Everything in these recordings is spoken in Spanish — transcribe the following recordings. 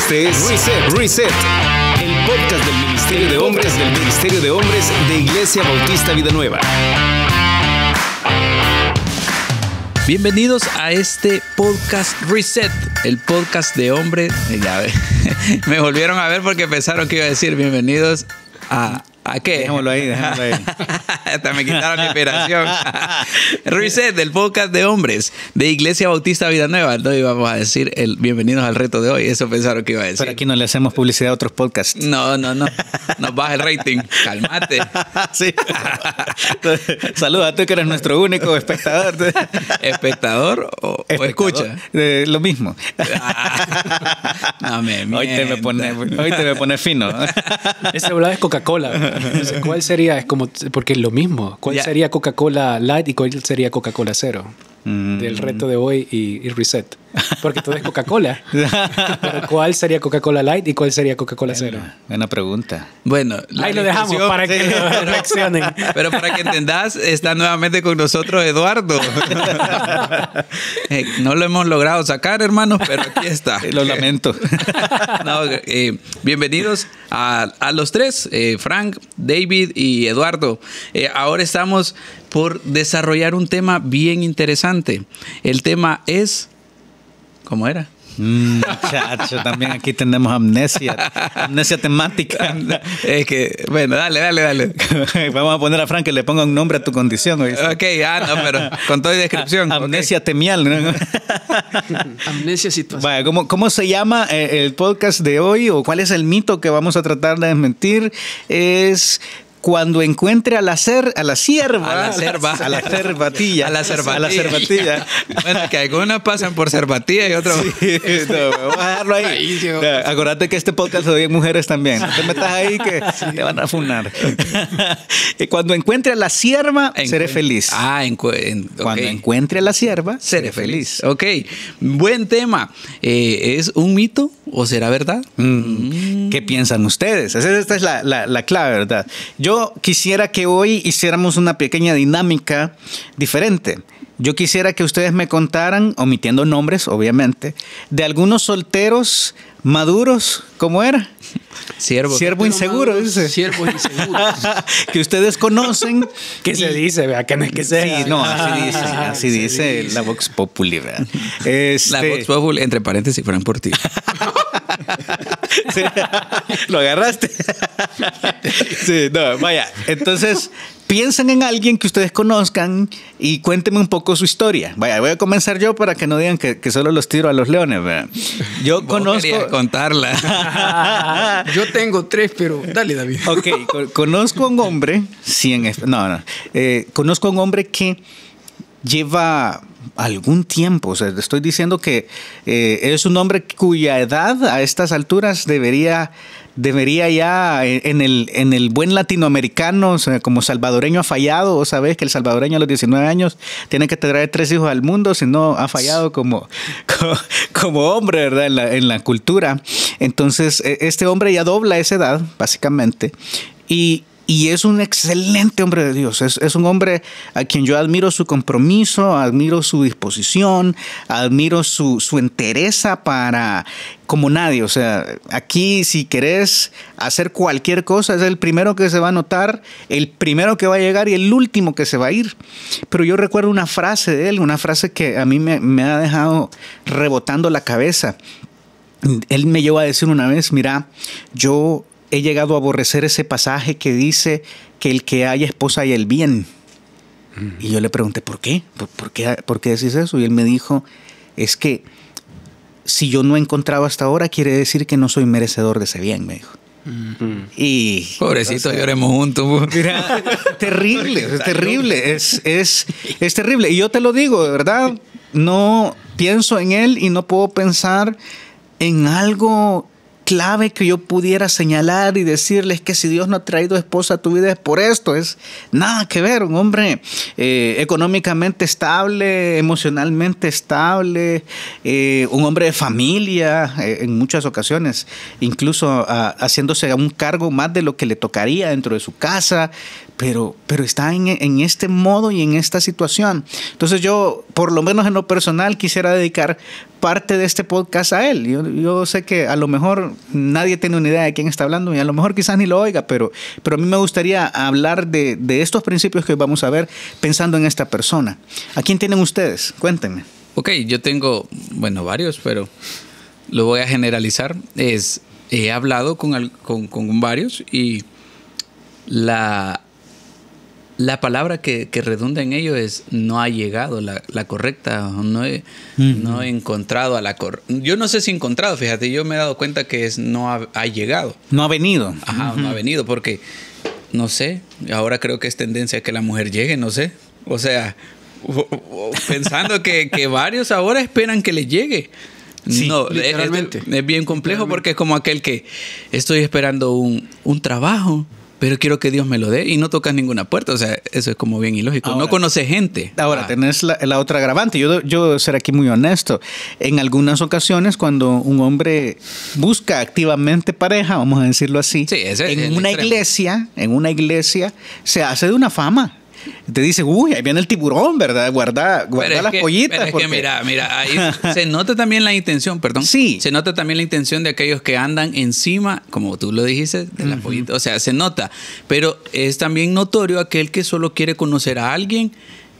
Este es Reset, el podcast del Ministerio de Hombres de Iglesia Bautista Vida Nueva. Bienvenidos a este podcast Reset, el podcast de hombres. Me volvieron a ver porque pensaron que iba a decir bienvenidos ¿a qué? Dejémoslo ahí. Hasta me quitaron la inspiración. Reset, el podcast de hombres de Iglesia Bautista Vida Nueva. No íbamos a decir bienvenidos al reto de hoy. Eso pensaron que iba a decir. Pero aquí no le hacemos publicidad a otros podcasts. No. Nos baja el rating. Cálmate. Sí. Saluda a tú que eres nuestro único espectador. ¿Espectador o escucha? Lo mismo. No me Hoy te me pone fino. Esa volada es Coca-Cola. Entonces, ¿cuál sería? Es como, porque es lo mismo. ¿Cuál sería Coca-Cola Light y cuál sería Coca-Cola Cero? Del reto de hoy y Reset. Porque todo es Coca-Cola. Pero ¿cuál sería Coca-Cola Light y cuál sería Coca-Cola Cero? Buena pregunta. Bueno, ahí lo dejamos para que lo reflexionen. Pero para que entendás, está nuevamente con nosotros Eduardo. No lo hemos logrado sacar, hermanos, pero aquí está. Lo lamento. Bienvenidos a los tres, Frank, David y Eduardo. Ahora estamos por desarrollar un tema bien interesante. El tema es... ¿Cómo era? Chacho, también aquí tenemos amnesia temática. Es que, bueno, dale. Vamos a poner a Frank que le ponga un nombre a tu condición. ¿Oíste? Ok, pero con toda descripción. Amnesia temial, ¿no? Amnesia situacional. Vaya, ¿cómo se llama el podcast de hoy? ¿O cuál es el mito que vamos a tratar de desmentir? Es... Cuando encuentre a la cervatilla. Bueno, que algunas pasan por cervatilla y otras... Sí, vamos a dejarlo ahí. Acuérdate que este podcast lo oyen mujeres también. No te metas ahí que te van a funar. Cuando encuentre a la sierva, seré feliz. Cuando encuentre a la sierva, seré feliz. Ok, buen tema. ¿Es un mito o será verdad? ¿Qué piensan ustedes? Esta es la clave, ¿verdad? Yo quisiera que hoy hiciéramos una pequeña dinámica diferente. Yo quisiera que ustedes me contaran, omitiendo nombres, obviamente, de algunos solteros maduros, ¿cómo era? Siervo inseguro, dice. Siervo inseguro. Que ustedes conocen. ¿Qué se dice? Vea, que no es que sea. Sí, no, así dice la Vox Populi, ¿verdad? La Vox Populi, entre paréntesis, fueron por ti. Sí, lo agarraste. Sí, no, vaya. Entonces, piensen en alguien que ustedes conozcan y cuéntenme un poco su historia. Vaya, voy a comenzar yo para que no digan que solo los tiro a los leones, ¿verdad? Yo conozco... contarla. Yo tengo 3, pero dale, David. Ok, conozco a un hombre... conozco a un hombre que lleva... algún tiempo, o sea, estoy diciendo que es un hombre cuya edad a estas alturas debería ya en el buen latinoamericano, o sea, como salvadoreño ha fallado. O sabes que el salvadoreño a los 19 años tiene que traer 3 hijos al mundo, si no ha fallado como hombre, ¿verdad? En la cultura. Entonces, este hombre ya dobla esa edad, básicamente, y es un excelente hombre de Dios. Es un hombre a quien yo admiro su compromiso, admiro su disposición, admiro su entereza como nadie. O sea, aquí si querés hacer cualquier cosa, es el primero que se va a notar, el primero que va a llegar y el último que se va a ir. Pero yo recuerdo una frase de él, una frase que a mí me ha dejado rebotando la cabeza. Él me llevó a decir una vez, mira, yo he llegado a aborrecer ese pasaje que dice que el que haya esposa haya el bien. Y yo le pregunté, ¿por qué? ¿Por qué decís eso? Y él me dijo, es que si yo no he encontrado hasta ahora, quiere decir que no soy merecedor de ese bien, me dijo. Y pobrecito, lloremos juntos. Mira, terrible, es terrible, es terrible. Y yo te lo digo, de verdad, no pienso en él y no puedo pensar en algo clave que yo pudiera señalar y decirles que si Dios no ha traído esposa a tu vida es por esto. Es nada que ver. Un hombre económicamente estable, emocionalmente estable, un hombre de familia en muchas ocasiones, incluso haciéndose a un cargo más de lo que le tocaría dentro de su casa, pero está en este modo y en esta situación. Entonces yo, por lo menos en lo personal, quisiera dedicar parte de este podcast a él. Yo sé que a lo mejor nadie tiene una idea de quién está hablando y a lo mejor quizás ni lo oiga, pero a mí me gustaría hablar de estos principios que vamos a ver pensando en esta persona. ¿A quién tienen ustedes? Cuéntenme. Ok, yo tengo, varios, pero lo voy a generalizar. He hablado con varios y la palabra que redunda en ello es no ha llegado la correcta, no he encontrado a la correcta. Yo no sé si he encontrado, fíjate, yo me he dado cuenta que no ha llegado. No ha venido. Ajá, no ha venido porque, no sé, ahora creo que es tendencia que la mujer llegue, no sé. O sea, pensando que varios ahora esperan que les llegue. Sí, no, literalmente. Es bien complejo porque es como aquel que estoy esperando un trabajo, pero quiero que Dios me lo dé y no tocas ninguna puerta. O sea, eso es como bien ilógico. Ahora, no conoces gente. Ahora, tenés la otra agravante. Yo seré aquí muy honesto. En algunas ocasiones, cuando un hombre busca activamente pareja, vamos a decirlo así, sí, en una iglesia se hace de una fama. Te dice, uy, ahí viene el tiburón, ¿verdad? Guarda las pollitas. Pero es que mira, ahí se nota también la intención, perdón. Sí. Se nota también la intención de aquellos que andan encima, como tú lo dijiste, de las pollitas. O sea, se nota. Pero es también notorio aquel que solo quiere conocer a alguien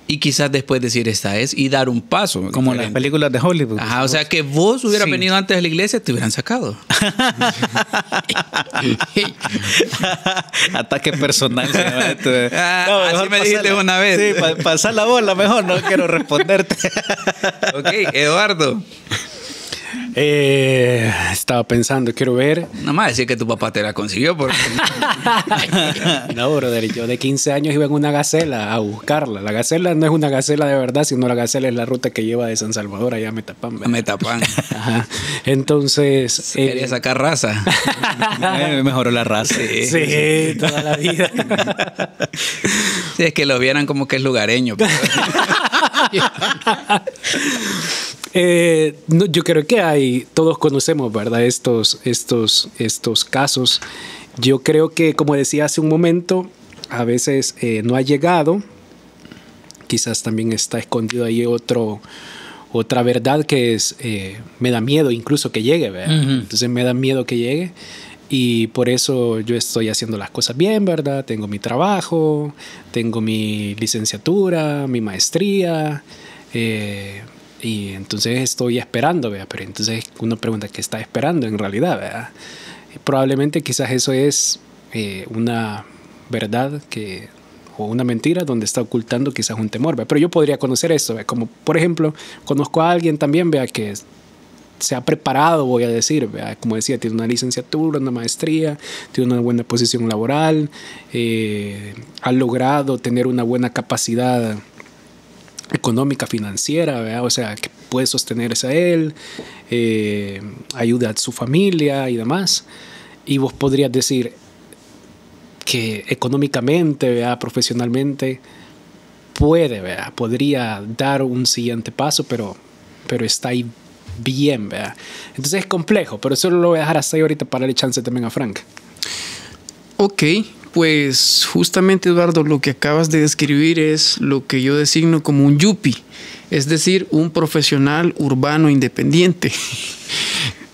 y quizás después decir esta es y dar un paso. Como diferente. las películas de Hollywood. Ajá, o sea que vos hubieras Sí. venido antes de la iglesia, te hubieran sacado. Ataque personal. Así me dijiste una vez. Sí, pasar la bola mejor, no quiero responderte. Ok, Eduardo. Estaba pensando, quiero ver. Nada más decir que tu papá te la consiguió porque No, brother, yo de 15 años iba en una gacela a buscarla. La gacela no es una gacela de verdad, sino la gacela es la ruta que lleva de San Salvador allá a Metapán. ¿verdad? me tapan. Ajá. Entonces... Quería sacar raza. Mejoró la raza. Sí, toda la vida. Sí, es que lo vieran como que es lugareño. Pero... No, yo creo que todos conocemos, ¿verdad? Estos casos. Yo creo que, como decía hace un momento, a veces no ha llegado. Quizás también está escondido ahí otra verdad que es, me da miedo incluso que llegue, ¿verdad? Entonces me da miedo que llegue. Y por eso yo estoy haciendo las cosas bien, ¿verdad? Tengo mi trabajo, tengo mi licenciatura, mi maestría. Y entonces estoy esperando, ¿verdad? Pero entonces uno pregunta, ¿qué está esperando en realidad, verdad? Y probablemente quizás eso es una verdad o una mentira donde está ocultando quizás un temor, ¿verdad? Pero yo podría conocer esto, ¿verdad? Como por ejemplo, conozco a alguien también, ¿verdad? Que se ha preparado, voy a decir, ¿verdad? Como decía, tiene una licenciatura, una maestría, tiene una buena posición laboral, ha logrado tener una buena capacidad económica, financiera, ¿verdad? O sea, que puede sostenerse a él, ayuda a su familia y demás. Y vos podrías decir que económicamente, ¿verdad? Profesionalmente, ¿verdad? Podría dar un siguiente paso, pero está ahí bien, ¿verdad? Entonces es complejo, pero eso lo voy a dejar hasta ahí ahorita para darle chance también a Frank. Ok, pues justamente, Eduardo, lo que acabas de describir es lo que yo designo como un yuppie, es decir, un profesional urbano independiente,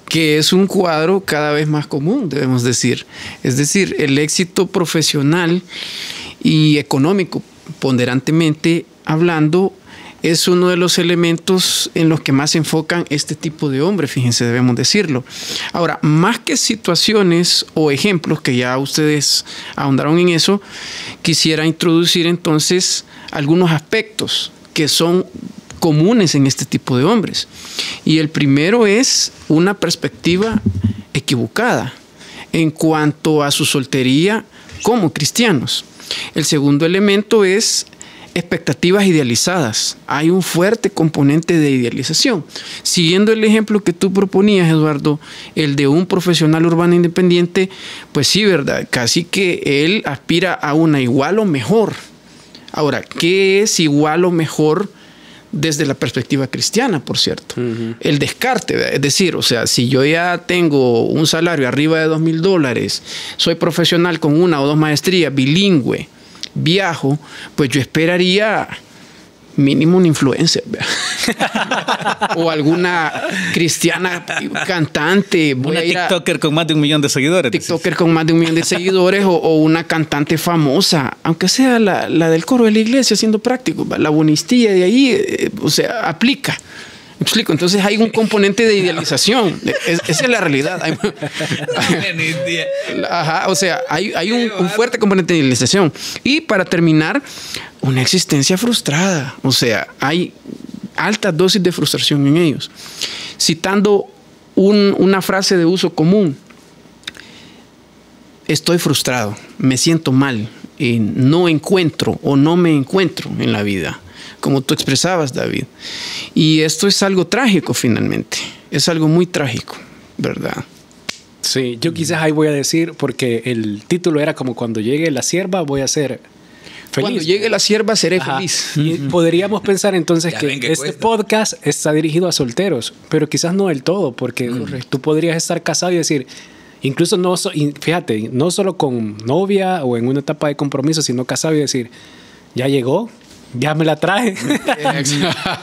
que es un cuadro cada vez más común, debemos decir. Es decir, el éxito profesional y económico, ponderantemente hablando, es uno de los elementos en los que más se enfocan este tipo de hombres, fíjense, debemos decirlo. Ahora, más que situaciones o ejemplos, que ya ustedes ahondaron en eso, quisiera introducir entonces algunos aspectos que son comunes en este tipo de hombres. Y el primero es una perspectiva equivocada en cuanto a su soltería como cristianos. El segundo elemento es expectativas idealizadas. Hay un fuerte componente de idealización. Siguiendo el ejemplo que tú proponías, Eduardo, el de un profesional urbano independiente, pues sí, ¿verdad? Casi que él aspira a una igual o mejor. Ahora, ¿qué es igual o mejor desde la perspectiva cristiana, por cierto? El descarte, ¿verdad? Es decir, o sea, si yo ya tengo un salario arriba de $2,000, soy profesional con 1 o 2 maestrías, bilingüe, viajo, pues yo esperaría mínimo una influencer o alguna cristiana cantante. Una TikToker con más de 1 millón de seguidores. TikToker con más de 1 millón de seguidores o una cantante famosa, aunque sea la del coro de la iglesia, siendo práctico. La bonistilla de ahí, o sea, aplica. ¿Me explico? Entonces hay un componente de idealización. Esa es la realidad. Ajá, o sea, hay un fuerte componente de idealización. Y para terminar, una existencia frustrada. O sea, hay altas dosis de frustración en ellos. Citando una frase de uso común: estoy frustrado, me siento mal, no encuentro o no me encuentro en la vida, como tú expresabas, David. Y esto es algo trágico finalmente, es algo muy trágico, ¿verdad? Sí, yo quizás ahí voy a decir, porque el título era como cuando llegue la sierva voy a ser feliz. Cuando llegue la sierva seré feliz. Y podríamos pensar entonces que este cuesta. podcast está dirigido a solteros, pero quizás no del todo, porque tú podrías estar casado y decir, incluso fíjate, no solo con novia o en una etapa de compromiso, sino casado y decir, ya llegó, ya me la traje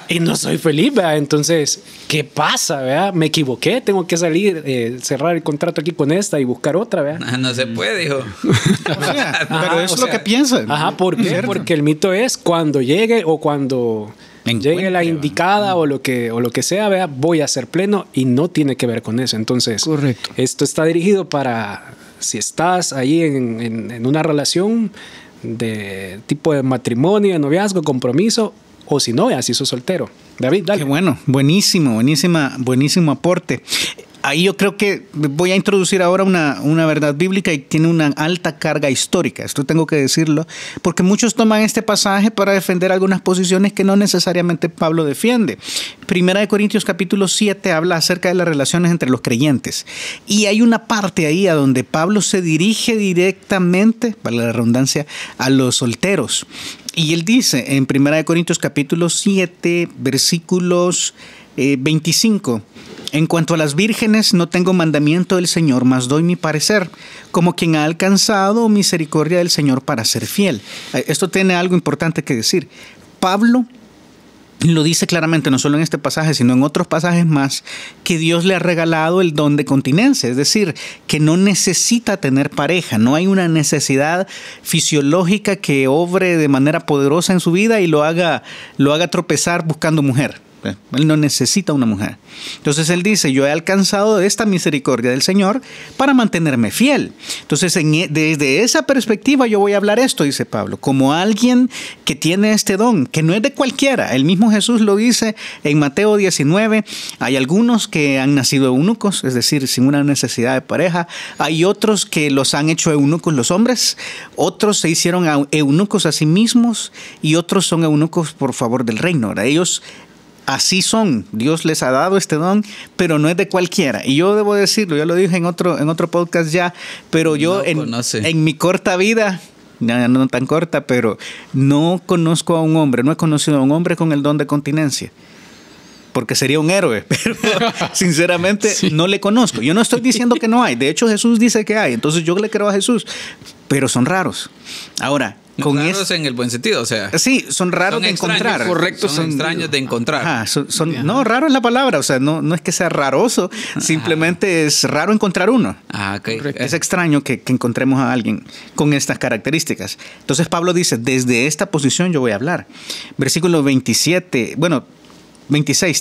y no soy feliz, ¿verdad? Entonces, ¿qué pasa? ¿Verdad? Me equivoqué, tengo que salir, cerrar el contrato aquí con esta y buscar otra, ¿verdad? No se puede, hijo. Pero eso es lo que piensan. Ajá, ¿por qué? Porque el mito es cuando llegue o cuando llegue la indicada o lo que sea, ¿verdad? Voy a ser pleno, y no tiene que ver con eso. Entonces, correcto. Esto está dirigido para si estás ahí en una relación de tipo de matrimonio, de noviazgo, compromiso, o si no, si sos soltero. David, dale. Qué bueno, buenísimo aporte. Ahí yo creo que voy a introducir ahora una verdad bíblica y tiene una alta carga histórica. Esto tengo que decirlo, porque muchos toman este pasaje para defender algunas posiciones que no necesariamente Pablo defiende. Primera de Corintios capítulo 7 habla acerca de las relaciones entre los creyentes. Y hay una parte ahí a donde Pablo se dirige directamente, para la redundancia, a los solteros. Y él dice en Primera de Corintios capítulo 7, versículos 25: en cuanto a las vírgenes, no tengo mandamiento del Señor, mas doy mi parecer, como quien ha alcanzado misericordia del Señor para ser fiel. Esto tiene algo importante que decir. Pablo lo dice claramente, no solo en este pasaje, sino en otros pasajes más, que Dios le ha regalado el don de continencia, es decir, que no necesita tener pareja, no hay una necesidad fisiológica que obre de manera poderosa en su vida y lo haga tropezar buscando mujer. Él no necesita una mujer. Entonces él dice, yo he alcanzado esta misericordia del Señor para mantenerme fiel. Entonces desde esa perspectiva yo voy a hablar esto, dice Pablo, como alguien que tiene este don, que no es de cualquiera. El mismo Jesús lo dice en Mateo 19, hay algunos que han nacido eunucos, es decir, sin una necesidad de pareja. Hay otros que los han hecho eunucos los hombres, otros se hicieron eunucos a sí mismos y otros son eunucos por favor del reino. Ellos así son, Dios les ha dado este don, pero no es de cualquiera. Y yo debo decirlo, ya lo dije en otro podcast ya, pero yo en mi corta vida, no tan corta, pero no conozco a un hombre, no he conocido a un hombre con el don de continencia. Porque sería un héroe, pero sinceramente no le conozco. Yo no estoy diciendo que no hay, de hecho Jesús dice que hay, entonces yo le creo a Jesús, pero son raros. Ahora, raros en el buen sentido, o sea. Sí, son raros de encontrar. Correcto, son extraños de encontrar. Ajá, no, raro es la palabra, o sea, no es que sea raroso, simplemente es raro encontrar uno. Okay. Es extraño que encontremos a alguien con estas características. Entonces Pablo dice, desde esta posición yo voy a hablar. Versículo 26,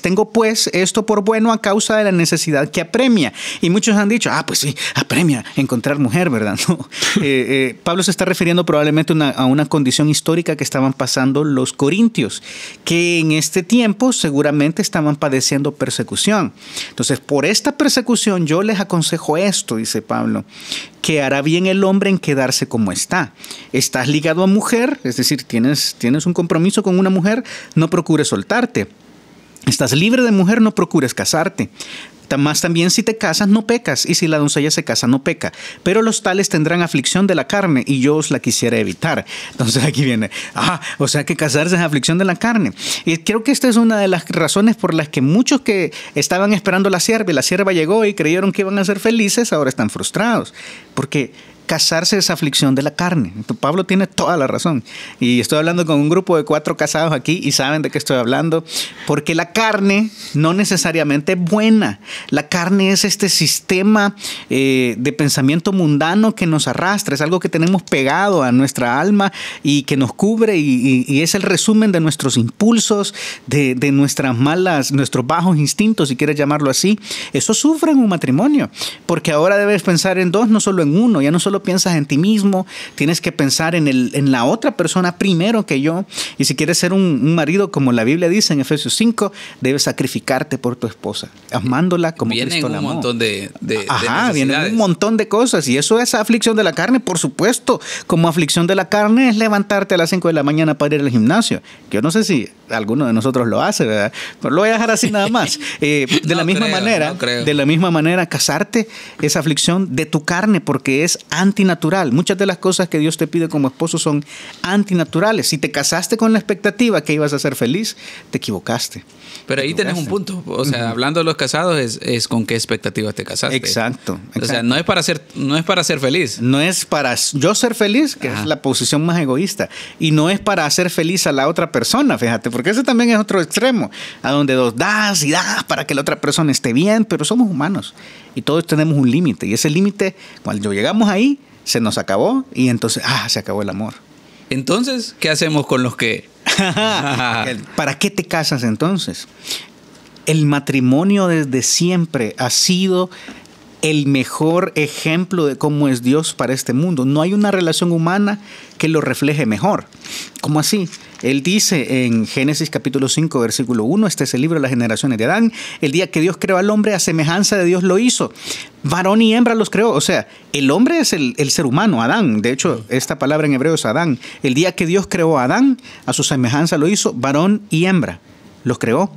tengo pues esto por bueno a causa de la necesidad que apremia. Y muchos han dicho, pues sí, apremia encontrar mujer, ¿verdad? No. Pablo se está refiriendo probablemente a una condición histórica que estaban pasando los corintios, que en este tiempo seguramente estaban padeciendo persecución. Entonces, por esta persecución yo les aconsejo esto, dice Pablo, que hará bien el hombre en quedarse como está. Estás ligado a mujer, es decir, tienes un compromiso con una mujer, no procures soltarte. Estás libre de mujer, no procures casarte. Más también si te casas no pecas, y si la doncella se casa no peca. Pero los tales tendrán aflicción de la carne, y yo os la quisiera evitar. Entonces aquí viene, o sea que casarse es aflicción de la carne. Y creo que esta es una de las razones por las que muchos que estaban esperando la sierva, y la sierva llegó y creyeron que iban a ser felices, ahora están frustrados. Porque casarse es aflicción de la carne. Pablo tiene toda la razón. Y estoy hablando con un grupo de 4 casados aquí y saben de qué estoy hablando. Porque la carne no necesariamente es buena. La carne es este sistema de pensamiento mundano que nos arrastra. Es algo que tenemos pegado a nuestra alma y que nos cubre y es el resumen de nuestros impulsos, de nuestros bajos instintos, si quieres llamarlo así. Eso sufre en un matrimonio. Porque ahora debes pensar en 2, no solo en 1. Ya no solo piensas en ti mismo, tienes que pensar en la otra persona primero que yo. Y si quieres ser un marido, como la Biblia dice en Efesios 5, debes sacrificarte por tu esposa, amándola como Cristo la amó. Vienen un montón de vienen un montón de cosas. Y eso es aflicción de la carne, por supuesto. Como aflicción de la carne es levantarte a las 5 de la mañana para ir al gimnasio. Yo no sé si alguno de nosotros lo hace, ¿verdad? Pero lo voy a dejar así nada más. De la misma manera, casarte es aflicción de tu carne porque es antinatural. Muchas de las cosas que Dios te pide como esposo son antinaturales. Si te casaste con la expectativa que ibas a ser feliz, te equivocaste. Pero ahí tenés un punto. O sea, hablando de los casados, es con qué expectativas te casaste. Exacto. O sea, no es para ser feliz. No es para yo ser feliz, que es la posición más egoísta. Y no es para hacer feliz a la otra persona, fíjate, porque ese también es otro extremo, a donde das y das para que la otra persona esté bien, pero somos humanos y todos tenemos un límite. Y ese límite, cuando llegamos ahí, se nos acabó y entonces, se acabó el amor. Entonces, ¿qué hacemos con los que...? ¿Para qué te casas entonces? El matrimonio desde siempre ha sido el mejor ejemplo de cómo es Dios para este mundo. No hay una relación humana que lo refleje mejor. ¿Cómo así? Él dice en Génesis capítulo 5, versículo 1, este es el libro de las generaciones de Adán, el día que Dios creó al hombre, a semejanza de Dios lo hizo. Varón y hembra los creó. O sea, el hombre es el ser humano, Adán. De hecho, esta palabra en hebreo es Adán. El día que Dios creó a Adán, a su semejanza lo hizo, varón y hembra los creó.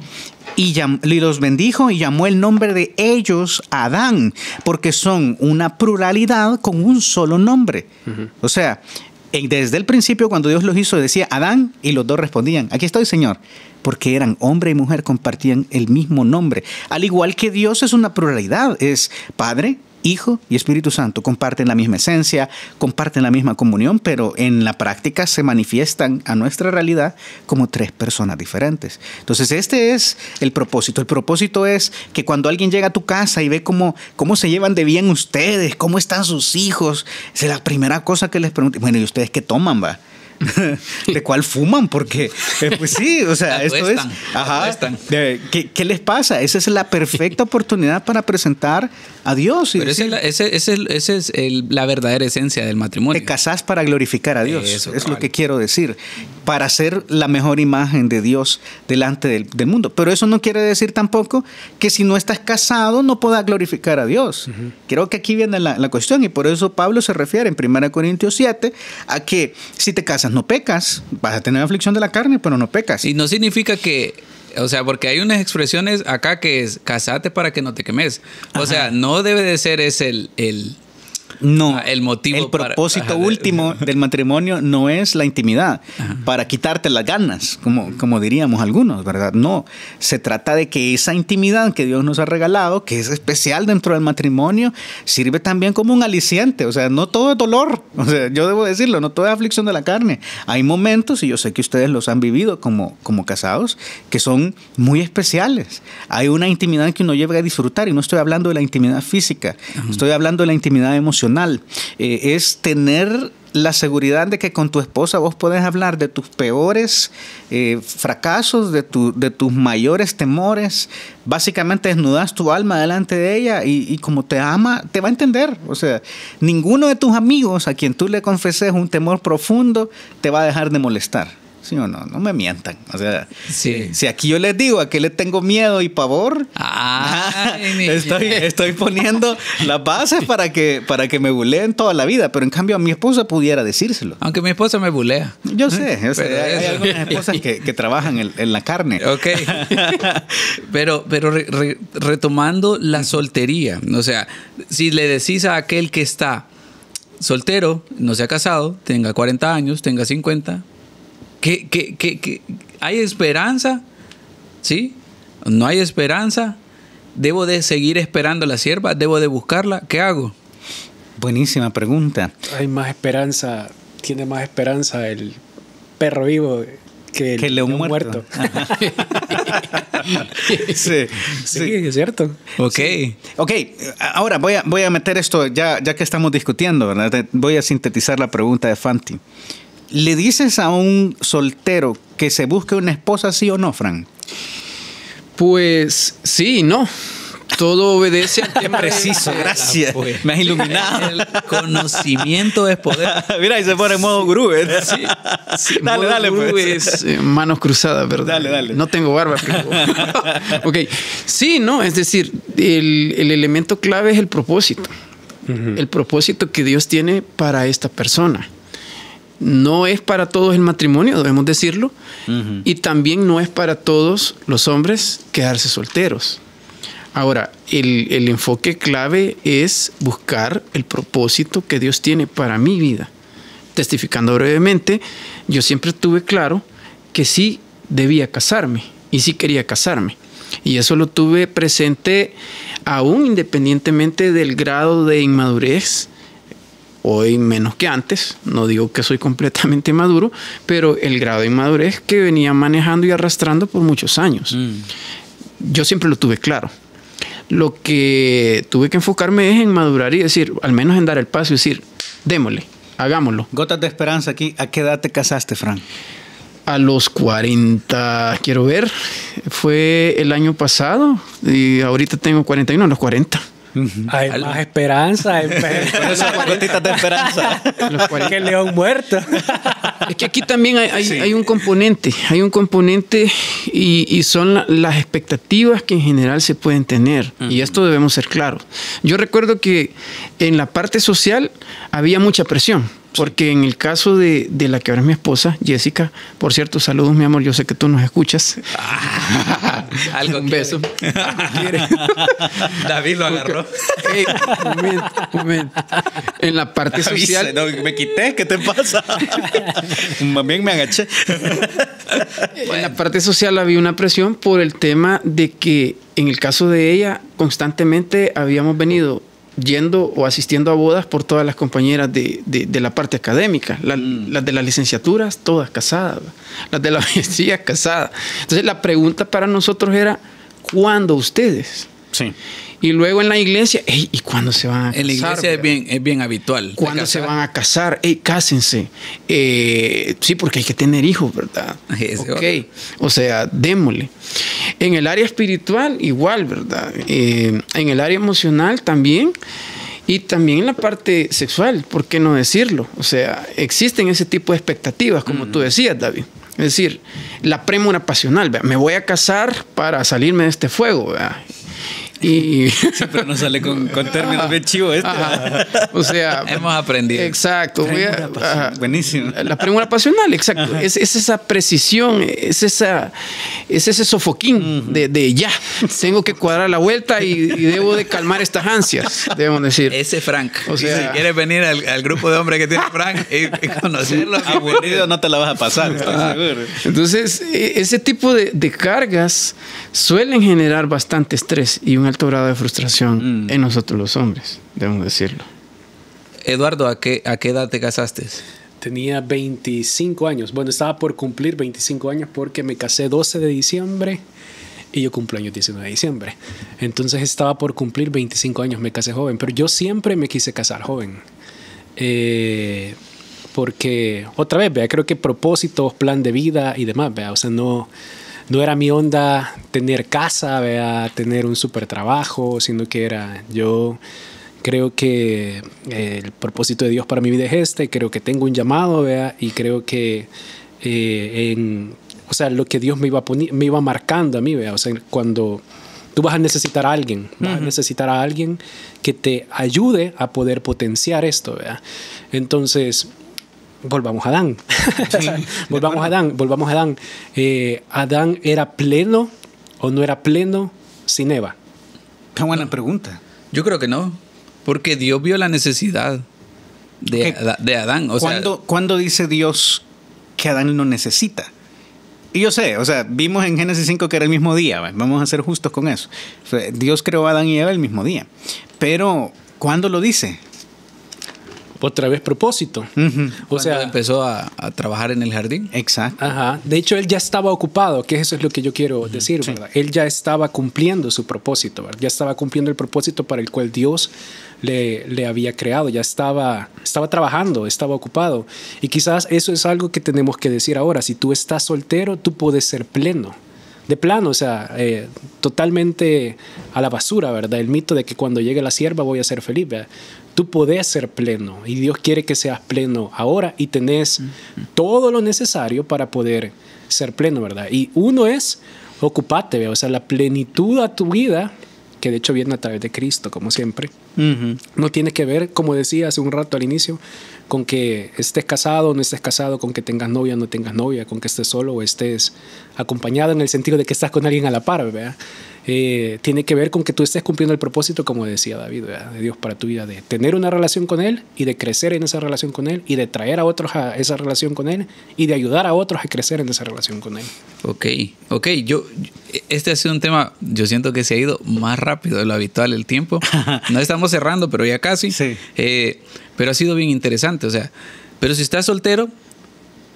Y los bendijo y llamó el nombre de ellos Adán, porque son una pluralidad con un solo nombre. O sea, desde el principio cuando Dios los hizo decía Adán y los dos respondían, aquí estoy, Señor, porque eran hombre y mujer, compartían el mismo nombre. Al igual que Dios es una pluralidad, es Padre, Hijo y Espíritu Santo, comparten la misma esencia, comparten la misma comunión, pero en la práctica se manifiestan a nuestra realidad como 3 personas diferentes. Entonces este es el propósito. El propósito es que cuando alguien llega a tu casa y ve cómo se llevan de bien ustedes, cómo están sus hijos, es la primera cosa que les pregunte, bueno, ¿y ustedes qué toman, va? ¿De cuál fuman? Porque, pues sí, o sea, esto es... ¿Qué les pasa? Esa es la perfecta oportunidad para presentar a Dios. Pero esa es la verdadera esencia del matrimonio. Te casás para glorificar a Dios. Eso, es lo que quiero decir. Para ser la mejor imagen de Dios delante del mundo. Pero eso no quiere decir tampoco que si no estás casado no puedas glorificar a Dios. Creo que aquí viene la cuestión y por eso Pablo se refiere en 1 Corintios 7 a que si te casas no pecas, vas a tener aflicción de la carne, pero no pecas. Y no significa que, o sea, porque hay unas expresiones acá que es casate para que no te quemes. O sea, no debe de ser ese el motivo. El propósito último del matrimonio no es la intimidad, para quitarte las ganas, como diríamos algunos, ¿verdad? No, se trata de que esa intimidad que Dios nos ha regalado, que es especial dentro del matrimonio, sirve también como un aliciente. O sea, no todo es dolor. O sea, yo debo decirlo, no todo es aflicción de la carne. Hay momentos, y yo sé que ustedes los han vivido como casados, que son muy especiales. Hay una intimidad que uno llega a disfrutar, y no estoy hablando de la intimidad física, estoy hablando de la intimidad emocional. Es tener la seguridad de que con tu esposa vos podés hablar de tus peores fracasos, de tus mayores temores. Básicamente desnudas tu alma delante de ella y como te ama, te va a entender. O sea, ninguno de tus amigos a quien tú le confeses un temor profundo te va a dejar de molestar. ¿Sí o no? No me mientan. O sea, si aquí yo les digo a qué le tengo miedo y pavor, estoy poniendo las bases para que me buleen toda la vida. Pero en cambio a mi esposa pudiera decírselo. Aunque mi esposa me bulea. Yo sé. Hay algunas esposas que trabajan en la carne. Ok. Pero retomando la soltería. O sea, si le decís a aquel que está soltero, no se ha casado, tenga 40 años, tenga 50... ¿Que hay esperanza? ¿Sí? ¿No hay esperanza? ¿Debo de seguir esperando a la sierva? ¿Debo de buscarla? ¿Qué hago? Buenísima pregunta. Hay más esperanza, tiene más esperanza el perro vivo que el león león muerto. Sí, Sí, es cierto. Ok. Ok, ahora voy a meter esto, ya que estamos discutiendo, ¿verdad? Voy a sintetizar la pregunta de Fanti. ¿Le dices a un soltero que se busque una esposa, sí o no, Fran? Pues sí, no. Todo obedece al tema. Preciso, gracias. Me has iluminado. El conocimiento es poder. Mira, y se pone en modo gurú. ¿eh? Sí, Dale, modo dale, gurú pues. es manos cruzadas, ¿verdad? Dale. No tengo barba, pero... Ok. Sí, no, es decir, el elemento clave es el propósito. El propósito que Dios tiene para esta persona. No es para todos el matrimonio, debemos decirlo. Y también no es para todos los hombres quedarse solteros. Ahora, el enfoque clave es buscar el propósito que Dios tiene para mi vida. Testificando brevemente, yo siempre tuve claro que sí debía casarme y sí quería casarme. Y eso lo tuve presente aún independientemente del grado de inmadurez. Hoy menos que antes, no digo que soy completamente maduro, pero el grado de inmadurez que venía manejando y arrastrando por muchos años. Yo siempre lo tuve claro. Lo que tuve que enfocarme es en madurar y decir, al menos en dar el paso y decir, démosle, hagámoslo. Gotas de esperanza aquí. ¿A qué edad te casaste, Fran? A los 40, quiero ver, fue el año pasado y ahorita tengo 41, a los 40. Hay más esperanza. Gotitas de esperanza. Que el león muerto. Es que aquí también hay un componente, y son las expectativas que en general se pueden tener. Y esto debemos ser claros. Yo recuerdo que en la parte social había mucha presión. Porque en el caso de la que ahora es mi esposa, Jessica, por cierto, saludos, mi amor, yo sé que tú nos escuchas. Algo Un beso. David lo agarró. Hey, un momento. En la parte social... No, me quité, ¿qué te pasa? Más bien me agaché. En la parte social había una presión por el tema de que en el caso de ella constantemente habíamos venido yendo o asistiendo a bodas por todas las compañeras de la parte académica. Las de las licenciaturas, todas casadas. Las de la maestría, casadas. Entonces la pregunta para nosotros era, ¿cuándo ustedes? Sí. Y luego en la iglesia, ¿y cuándo se van a casar? En la iglesia es bien habitual. ¿Cuándo se van a casar? Cásense. Sí, porque hay que tener hijos, ¿verdad? Ok. O sea, démosle. En el área espiritual, igual, ¿verdad? En el área emocional también. Y también en la parte sexual, ¿por qué no decirlo? O sea, existen ese tipo de expectativas, como tú decías, David. Es decir, la prémora pasional, ¿verdad? Me voy a casar para salirme de este fuego, ¿verdad? Y siempre nos sale con términos bien chivos este. O sea, hemos aprendido. Exacto. Buenísimo. La prémora pasional, exacto. Es esa precisión, es ese sofoquín de ya. Tengo que cuadrar la vuelta y debo de calmar estas ansias, debemos decir. Ese Frank. O sea, si quieres venir al grupo de hombres que tiene Frank y conocerlo, aburrido no te la vas a pasar, estoy seguro. Entonces, ese tipo de cargas suelen generar bastante estrés y un alto grado de frustración en nosotros los hombres, debemos decirlo. Eduardo, ¿a qué edad te casaste? Tenía 25 años. Bueno, estaba por cumplir 25 años porque me casé 12 de diciembre y yo cumplo años 19 de diciembre. Entonces estaba por cumplir 25 años, me casé joven, pero yo siempre me quise casar joven. Porque, otra vez, vea, creo que propósitos, plan de vida y demás, vea, o sea, no era mi onda tener casa, vea, tener un súper trabajo, sino que yo creo que el propósito de Dios para mi vida es este, creo que tengo un llamado, vea, y creo que o sea, lo que Dios me iba marcando a mí, vea, o sea, cuando tú vas a necesitar a alguien, vas a necesitar a alguien que te ayude a poder potenciar esto, vea. Entonces, volvamos a Adán. Sí, volvamos a Adán. ¿Adán era pleno o no era pleno sin Eva? Qué buena pregunta. Yo creo que no, porque Dios vio la necesidad de Adán. ¿Cuándo dice Dios que Adán lo necesita? Y yo sé, o sea, vimos en Génesis 5 que era el mismo día, vamos a ser justos con eso. O sea, Dios creó a Adán y Eva el mismo día. Pero, ¿cuándo lo dice? otra vez propósito. O sea, empezó a trabajar en el jardín. Exacto. Ajá. De hecho, él ya estaba ocupado, que eso es lo que yo quiero decir, ¿verdad? Él ya estaba cumpliendo su propósito, ¿verdad? Ya estaba cumpliendo el propósito para el cual Dios le había creado, ya estaba trabajando, estaba ocupado. Y quizás eso es algo que tenemos que decir ahora. Si tú estás soltero, tú puedes ser pleno. De plano, o sea, totalmente a la basura, ¿verdad? El mito de que cuando llegue la sierva voy a ser feliz, ¿verdad? Tú podés ser pleno y Dios quiere que seas pleno ahora y tenés todo lo necesario para poder ser pleno, ¿verdad? Y uno es ocuparte, ¿verdad? O sea, la plenitud a tu vida, que de hecho viene a través de Cristo, como siempre, no tiene que ver, como decía hace un rato al inicio, con que estés casado o no estés casado, con que tengas novia o no tengas novia, con que estés solo o estés acompañado en el sentido de que estás con alguien a la par, ¿verdad? Tiene que ver con que tú estés cumpliendo el propósito, como decía David, ¿verdad? De Dios para tu vida, de tener una relación con Él y de crecer en esa relación con Él y de traer a otros a esa relación con Él y de ayudar a otros a crecer en esa relación con Él. Ok. Este ha sido un tema, yo siento que se ha ido más rápido de lo habitual el tiempo. No estamos cerrando, pero ya casi. Sí. Pero ha sido bien interesante, o sea, pero si estás soltero,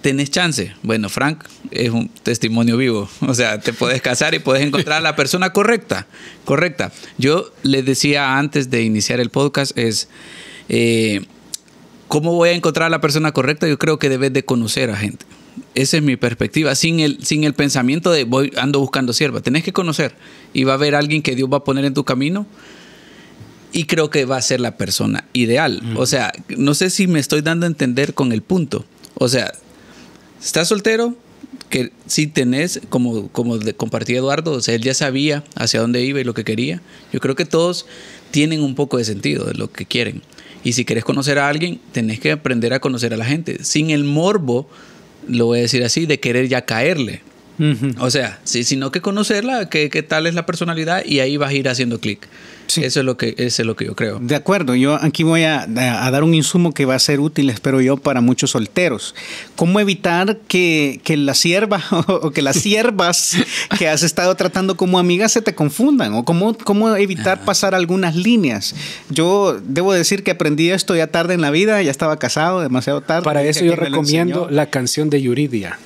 tenés chance. Bueno, Frank es un testimonio vivo. O sea, te puedes casar y puedes encontrar a la persona correcta. Yo les decía antes de iniciar el podcast ¿cómo voy a encontrar a la persona correcta? Yo creo que debes de conocer a gente. Esa es mi perspectiva, sin el pensamiento de ando buscando sierva. Tenés que conocer y va a haber alguien que Dios va a poner en tu camino y creo que va a ser la persona ideal. O sea, no sé si me estoy dando a entender con el punto. O sea, estás soltero, que si tenés, como compartía Eduardo, o sea, él ya sabía hacia dónde iba y lo que quería. Yo creo que todos tienen un poco de sentido de lo que quieren. Y si querés conocer a alguien, tenés que aprender a conocer a la gente. Sin el morbo, lo voy a decir así, de querer ya caerle. O sea, sino que conocerla, qué tal es la personalidad y ahí vas a ir haciendo clic. Sí. Eso es lo que yo creo. De acuerdo, yo aquí voy a dar un insumo que va a ser útil, espero yo, para muchos solteros. ¿Cómo evitar que la sierva o que las siervas que has estado tratando como amigas se te confundan? ¿O cómo evitar pasar algunas líneas? Yo debo decir que aprendí esto ya tarde en la vida, ya estaba casado, demasiado tarde. Para eso yo recomiendo la canción de Yuridia.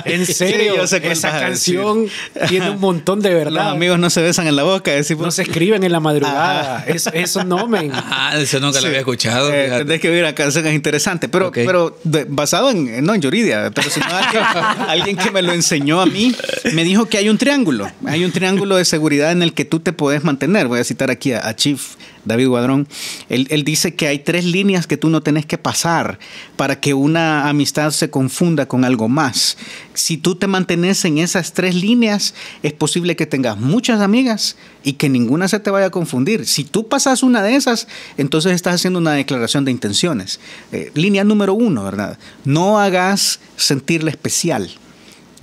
En serio, sí, esa canción tiene un montón de verdad. Los amigos no se besan en la boca, decimos. No se escriben en la madrugada. Eso no, men. Eso nunca lo había escuchado. Tendés que oír la canción, es interesante. Pero basado en Yuridia, pero si no, alguien que me lo enseñó a mí me dijo que hay un triángulo. Hay un triángulo de seguridad en el que tú te puedes mantener. Voy a citar aquí a Chief David Guadrón. Él dice que hay 3 líneas que tú no tenés que pasar para que una amistad se confunda con algo más. Si tú te mantienes en esas 3 líneas, es posible que tengas muchas amigas y que ninguna se te vaya a confundir. Si tú pasas una de esas, entonces estás haciendo una declaración de intenciones. Línea número 1, ¿verdad? No hagas sentirle especial.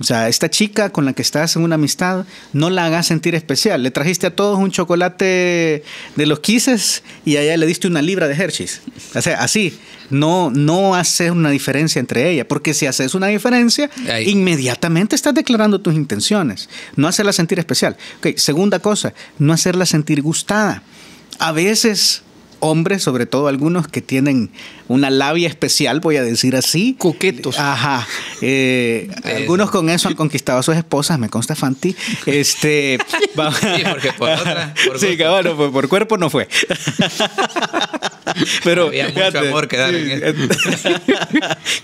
O sea, esta chica con la que estás en una amistad, no la hagas sentir especial. Le trajiste a todos un chocolate de los Kisses y a ella le diste una libra de Hershey's. O sea, así. No haces una diferencia entre ellas. Porque si haces una diferencia, inmediatamente estás declarando tus intenciones. No hacerla sentir especial. Okay, segunda cosa, no hacerla sentir gustada. A veces hombres, sobre todo algunos que tienen una labia especial, voy a decir así. Coquetos. Ajá. Algunos con eso han conquistado a sus esposas, me consta, Fanti. Sí, porque por otra. Sí, cabrón, por cuerpo no fue. Pero había mucho amor que dar en esto.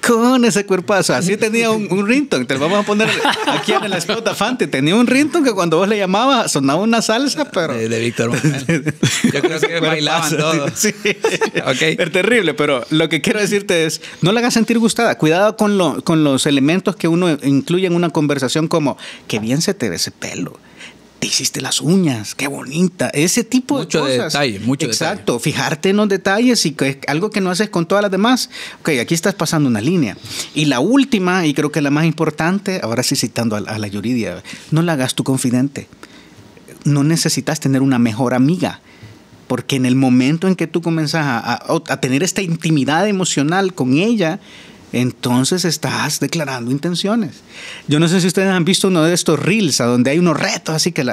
Con ese cuerpazo. Así tenía un ringtone. Te lo vamos a poner aquí en el spot a Fanti. Tenía un ringtone que cuando vos le llamabas sonaba una salsa, pero de Víctor Manuel. Yo creo que bailaban todos. Sí. Okay. Es terrible, pero lo que quiero decirte es, no la hagas sentir gustada. Cuidado con los elementos que uno incluye en una conversación, como, qué bien se te ve ese pelo. Te hiciste las uñas, qué bonita. Ese tipo de cosas. Mucho Exacto, fijarte en los detalles y que es algo que no haces con todas las demás. Ok, aquí estás pasando una línea. Y la última, y creo que la más importante, ahora sí citando a la Yuridia, no la hagas tu confidente. No necesitas tener una mejor amiga. Porque en el momento en que tú comienzas a tener esta intimidad emocional con ella, entonces estás declarando intenciones. Yo no sé si ustedes han visto uno de estos reels a donde hay unos retos así que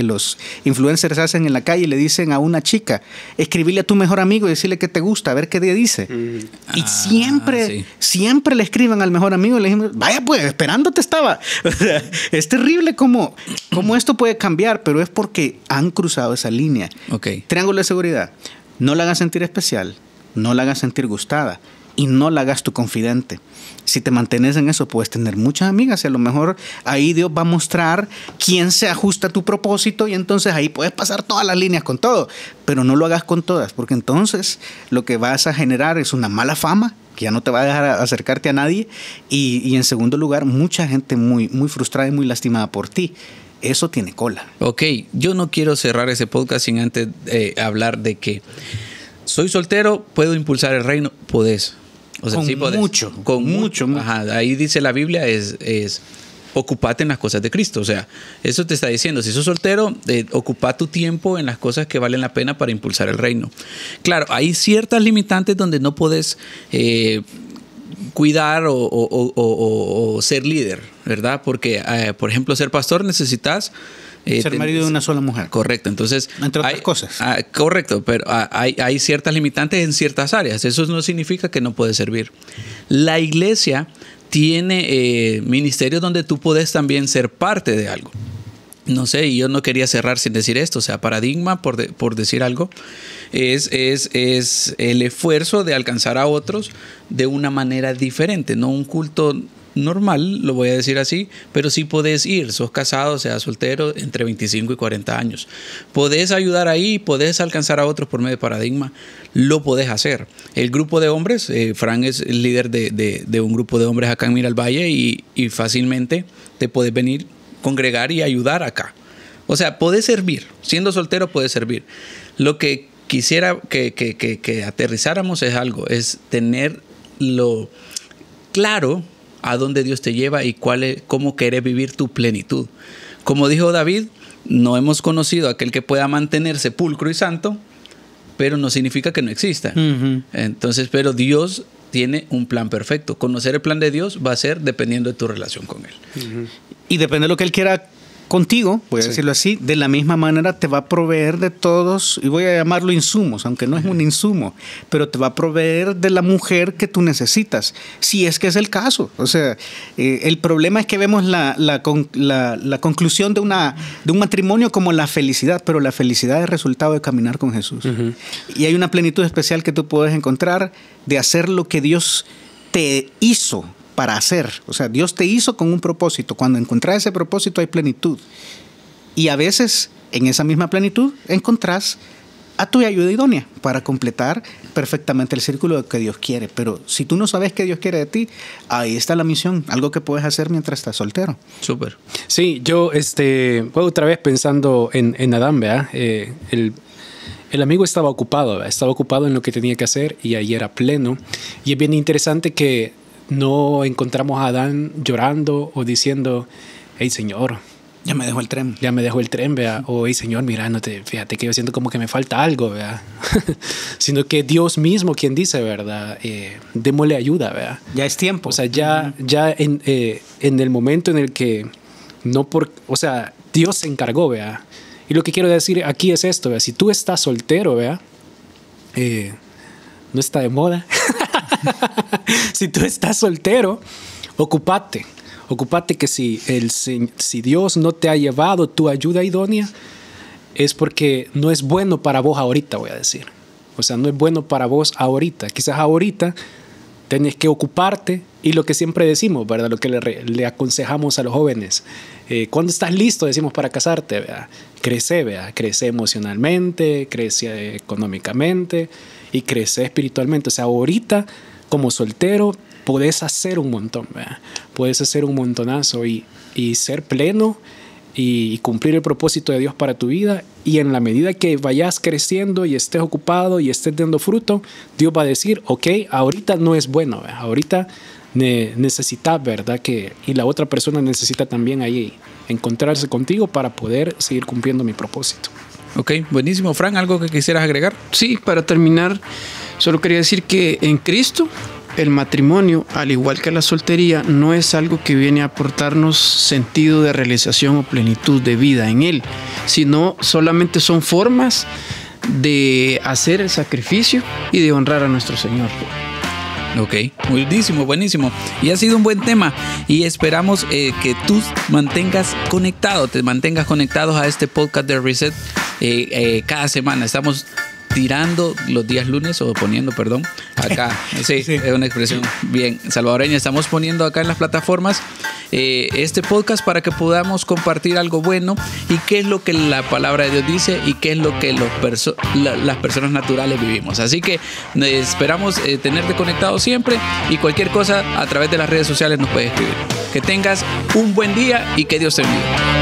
los influencers hacen en la calle y le dicen a una chica, escribirle a tu mejor amigo y decirle que te gusta, a ver qué día dice. Y siempre le escriben al mejor amigo y le dicen, vaya pues, esperándote estaba. O sea, es terrible cómo esto puede cambiar, pero es porque han cruzado esa línea. Okay. Triángulo de seguridad. No la hagas sentir especial, no la hagas sentir gustada y no la hagas tu confidente. Si te mantienes en eso, puedes tener muchas amigas y a lo mejor ahí Dios va a mostrar quién se ajusta a tu propósito y entonces ahí puedes pasar todas las líneas con todo, pero no lo hagas con todas, porque entonces lo que vas a generar es una mala fama que ya no te va a dejar acercarte a nadie y en segundo lugar, mucha gente muy, muy frustrada y muy lastimada por ti. Eso tiene cola. Ok, yo no quiero cerrar ese podcast sin antes hablar de que soy soltero, puedo impulsar el reino, podés. O sea, con sí podés. Con mucho. Ajá, ahí dice la Biblia es ocupate en las cosas de Cristo. O sea, eso te está diciendo, si sos soltero, ocupa tu tiempo en las cosas que valen la pena para impulsar el reino. Claro, hay ciertas limitantes donde no podés cuidar o ser líder, ¿verdad? Porque, por ejemplo, ser pastor necesitas... ser marido de una sola mujer. Correcto, entonces... Entre otras cosas. Correcto, pero hay ciertas limitantes en ciertas áreas. Eso no significa que no puedes servir. La iglesia tiene ministerios donde tú puedes también ser parte de algo. No sé, y yo no quería cerrar sin decir esto. O sea, Paradigma, por decir algo, es el esfuerzo de alcanzar a otros de una manera diferente, no un culto normal, lo voy a decir así, pero sí podés ir, sos casado, seas soltero, entre 25 y 40 años. Podés ayudar ahí, podés alcanzar a otros por medio de Paradigma, lo podés hacer. El grupo de hombres, Frank es el líder de un grupo de hombres acá en Miralvalle y fácilmente te podés venir, congregar y ayudar acá. O sea, podés servir, siendo soltero podés servir. Lo que quisiera que aterrizáramos es algo, es tenerlo claro a dónde Dios te lleva y cómo querés vivir tu plenitud. Como dijo David, no hemos conocido a aquel que pueda mantenerse pulcro y santo, pero no significa que no exista. Entonces, pero Dios tiene un plan perfecto. Conocer el plan de Dios va a ser dependiendo de tu relación con Él. Y depende de lo que Él quiera contigo, voy a decirlo así, de la misma manera te va a proveer de todos, y voy a llamarlo insumos, aunque no es un insumo, pero te va a proveer de la mujer que tú necesitas, si es que es el caso. O sea, el problema es que vemos la conclusión de un matrimonio como la felicidad, pero la felicidad es resultado de caminar con Jesús. Y hay una plenitud especial que tú puedes encontrar de hacer lo que Dios te hizo para hacer. O sea, Dios te hizo con un propósito. Cuando encontrás ese propósito hay plenitud. Y a veces en esa misma plenitud encontrás a tu ayuda idónea para completar perfectamente el círculo de que Dios quiere. Pero si tú no sabes qué Dios quiere de ti, ahí está la misión, algo que puedes hacer mientras estás soltero. Súper. Sí, yo otra vez pensando en Adán, ¿verdad? El amigo estaba ocupado en lo que tenía que hacer y ahí era pleno. Y es bien interesante que no encontramos a Adán llorando o diciendo, hey Señor, ya me dejó el tren. ¿Vea? O hey Señor, mira, fíjate que yo siento como que me falta algo, ¿vea? Sino que Dios mismo quien dice, ¿verdad? Démosle ayuda, ¿vea? Ya es tiempo. O sea, ya en el momento en el que Dios se encargó, ¿vea? Y lo que quiero decir aquí es esto, ¿vea? Si tú estás soltero, ¿vea? No está de moda. Si tú estás soltero, ocúpate que si Dios no te ha llevado tu ayuda idónea, es porque no es bueno para vos ahorita, voy a decir. O sea, no es bueno para vos ahorita. Quizás ahorita tenés que ocuparte y lo que siempre decimos, ¿verdad? Lo que le aconsejamos a los jóvenes. Cuando estás listo, decimos, para casarte, ¿verdad? Crece, ¿verdad? Crece emocionalmente, crece económicamente y crece espiritualmente. O sea, ahorita como soltero podés hacer un montón, ¿verdad? Puedes hacer un montonazo y ser pleno y cumplir el propósito de Dios para tu vida. Y en la medida que vayas creciendo y estés ocupado y estés dando fruto, Dios va a decir, ok, ahorita no es bueno, ¿verdad? Ahorita necesitas, ¿verdad? Y la otra persona necesita también ahí encontrarse contigo para poder seguir cumpliendo mi propósito. Ok, buenísimo. Frank, ¿algo que quisieras agregar? Sí, para terminar, solo quería decir que en Cristo el matrimonio, al igual que la soltería, no es algo que viene a aportarnos sentido de realización o plenitud de vida en él, sino solamente son formas de hacer el sacrificio y de honrar a nuestro Señor. Ok, buenísimo, buenísimo. Y ha sido un buen tema y esperamos que tú te mantengas conectados a este podcast de Reset cada semana. Estamos tirando los días lunes o poniendo, perdón, acá. Sí, es una expresión bien salvadoreña. Estamos poniendo acá en las plataformas este podcast para que podamos compartir algo bueno y qué es lo que la palabra de Dios dice y qué es lo que las personas naturales vivimos. Así que esperamos tenerte conectado siempre y cualquier cosa a través de las redes sociales nos puedes escribir. Que tengas un buen día y que Dios te bendiga.